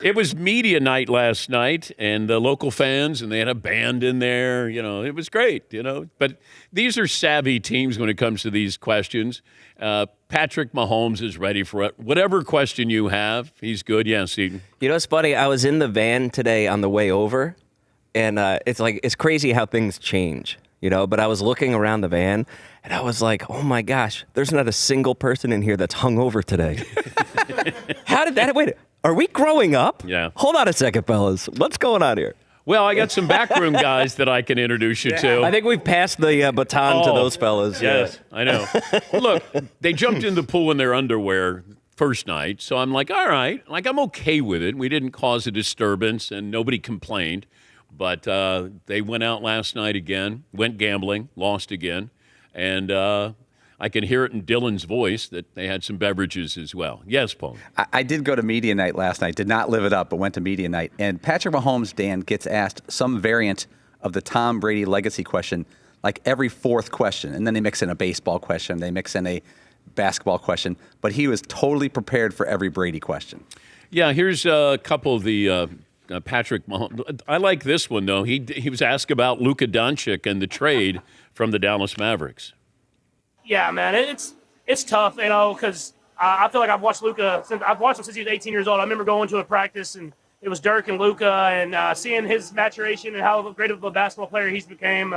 It was media night last night, and the local fans, and they had a band in there. It was great, But these are savvy teams when it comes to these questions. Patrick Mahomes is ready for it. Whatever question you have, he's good. Yes, Eden. It's funny. I was in the van today on the way over, and it's crazy how things change, But I was looking around the van, and I was like, oh, my gosh, there's not a single person in here that's hungover today. How did that – wait – are we growing up? Yeah. Hold on a second, fellas. What's going on here? Well, I got some backroom guys that I can introduce you to. I think we've passed the baton to those fellas. Yes, I know. Look, they jumped in the pool in their underwear first night, so I'm like, all right. I'm okay with it. We didn't cause a disturbance, and nobody complained. But they went out last night again, went gambling, lost again, and I can hear it in Dylan's voice that they had some beverages as well. Yes, Paul. I did go to media night last night. Did not live it up, but went to media night. And Patrick Mahomes, Dan, gets asked some variant of the Tom Brady legacy question, like every fourth question. And then they mix in a baseball question. They mix in a basketball question. But he was totally prepared for every Brady question. Yeah, here's a couple of the Patrick Mahomes. I like this one, though. He was asked about Luka Doncic and the trade from the Dallas Mavericks. Yeah, man, it's tough, because I feel like I've watched Luka since he was 18 years old. I remember going to a practice, and it was Dirk and Luka, and seeing his maturation and how great of a basketball player he's became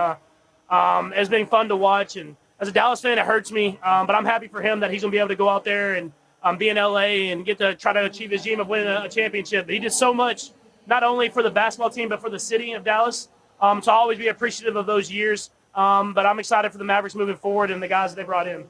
has been fun to watch. And as a Dallas fan, it hurts me, but I'm happy for him that he's going to be able to go out there and be in L.A. and get to try to achieve his dream of winning a championship. He did so much, not only for the basketball team, but for the city of Dallas. So I'll always be appreciative of those years. But I'm excited for the Mavericks moving forward and the guys that they brought in.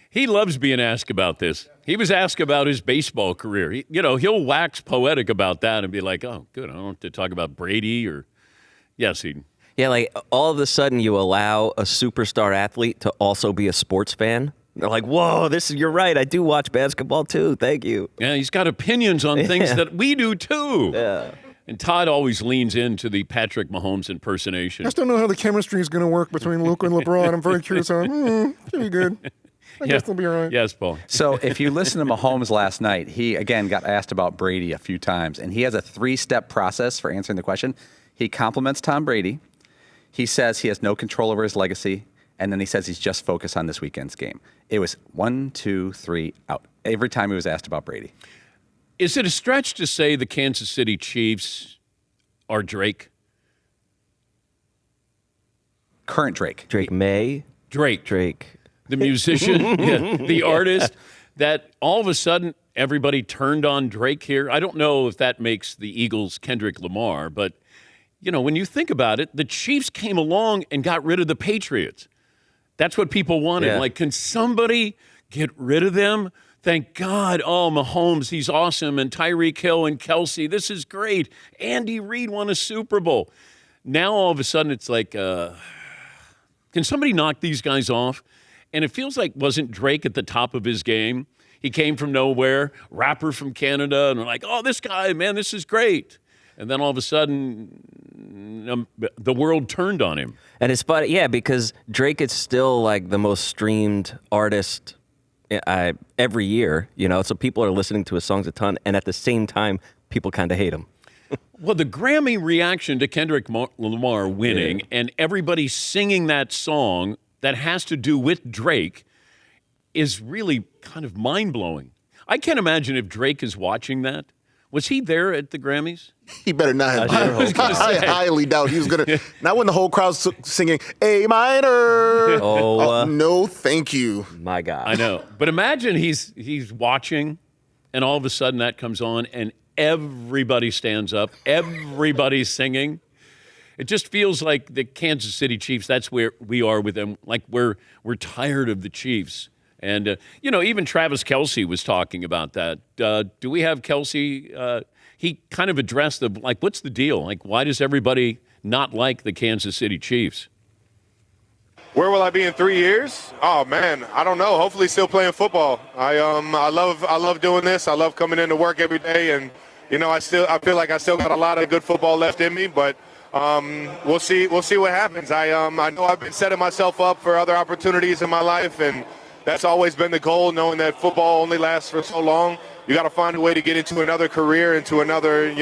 He loves being asked about this. He was asked about his baseball career. He'll wax poetic about that and be like, oh, good, I don't have to talk about Brady or – yes, Eden. Yeah, like all of a sudden you allow a superstar athlete to also be a sports fan. They're like, whoa, you're right. I do watch basketball too. Thank you. Yeah, he's got opinions on things that we do too. Yeah. And Todd always leans into the Patrick Mahomes impersonation. I still don't know how the chemistry is going to work between Luka and LeBron. I'm very curious. Should be good. I guess they'll be all right. Yes, Paul. So if you listen to Mahomes last night, he, again, got asked about Brady a few times, and he has a 3-step process for answering the question. He compliments Tom Brady. He says he has no control over his legacy, and then he says he's just focused on this weekend's game. It was 1, 2, 3, out. Every time he was asked about Brady. Is it a stretch to say the Kansas City Chiefs are Drake? Current Drake. Drake May. Drake. The musician, the artist, that all of a sudden everybody turned on Drake here. I don't know if that makes the Eagles Kendrick Lamar, but, when you think about it, the Chiefs came along and got rid of the Patriots. That's what people wanted. Yeah. Like, can somebody get rid of them? Thank God. Oh, Mahomes, he's awesome. And Tyreek Hill and Kelce, this is great. Andy Reid won a Super Bowl. Now, all of a sudden, it's like, can somebody knock these guys off? And it feels like wasn't Drake at the top of his game? He came from nowhere, rapper from Canada, and we're like, oh, this guy, man, this is great. And then all of a sudden, the world turned on him. And it's funny, yeah, because Drake is still like the most streamed artist every year, so people are listening to his songs a ton, and at the same time, people kind of hate him. Well, the Grammy reaction to Kendrick Lamar winning and everybody singing that song that has to do with Drake is really kind of mind-blowing. I can't imagine if Drake is watching that. Was he there at the Grammys? He better not have been. I highly doubt he was going to. Not when the whole crowd's singing A minor. No, thank you. My God. I know. But imagine he's watching, and all of a sudden that comes on, and everybody stands up. Everybody's singing. It just feels like the Kansas City Chiefs, that's where we are with them. Like we're tired of the Chiefs. And, even Travis Kelce was talking about that. Do we have Kelce? He kind of addressed what's the deal? Like, why does everybody not like the Kansas City Chiefs? Where will I be in 3 years? Oh, man, I don't know. Hopefully still playing football. I love doing this. I love coming into work every day. And, I feel like I still got a lot of good football left in me. But we'll see what happens. I know I've been setting myself up for other opportunities in my life, and that's always been the goal, knowing that football only lasts for so long. you got to find a way to get into another career, into another,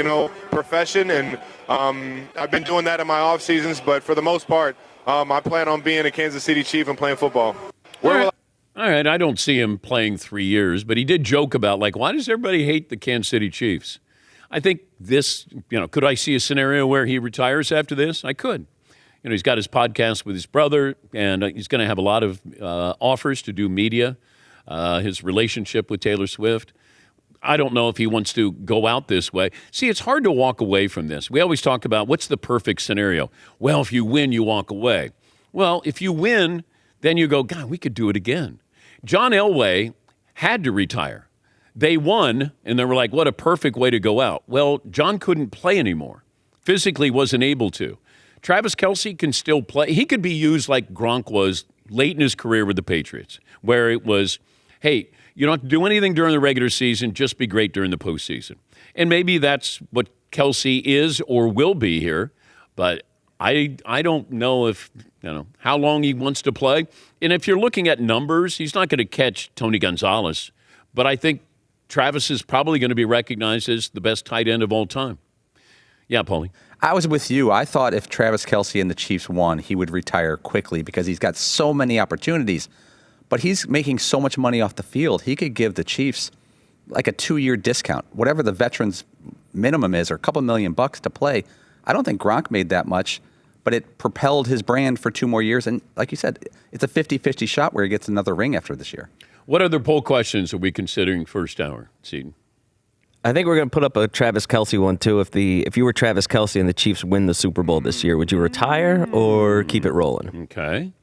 profession. And I've been doing that in my off seasons, but for the most part, I plan on being a Kansas City Chief and playing football. All right, I don't see him playing 3 years, but he did joke about, why does everybody hate the Kansas City Chiefs? I think this, could I see a scenario where he retires after this? I could. He's got his podcast with his brother, and he's going to have a lot of offers to do media, his relationship with Taylor Swift. I don't know if he wants to go out this way. See, it's hard to walk away from this. We always talk about what's the perfect scenario. Well, if you win, you walk away. Well, if you win, then you go, God, we could do it again. John Elway had to retire. They won, and they were like, what a perfect way to go out. Well, John couldn't play anymore. Physically wasn't able to. Travis Kelce can still play. He could be used like Gronk was late in his career with the Patriots, where it was, hey, you don't have to do anything during the regular season, just be great during the postseason. And maybe that's what Kelce is or will be here, but I don't know if, how long he wants to play. And if you're looking at numbers, he's not going to catch Tony Gonzalez, but I think Travis is probably going to be recognized as the best tight end of all time. Yeah, Paulie. I was with you. I thought if Travis Kelce and the Chiefs won, he would retire quickly because he's got so many opportunities. But he's making so much money off the field. He could give the Chiefs like a 2-year discount, whatever the veterans minimum is, or a couple $1 million to play. I don't think Gronk made that much, but it propelled his brand for 2 more years. And like you said, it's a 50-50 shot where he gets another ring after this year. What other poll questions are we considering first hour, Seton? I think we're going to put up a Travis Kelce one, too. If you were Travis Kelce and the Chiefs win the Super Bowl this year, would you retire or keep it rolling? Okay.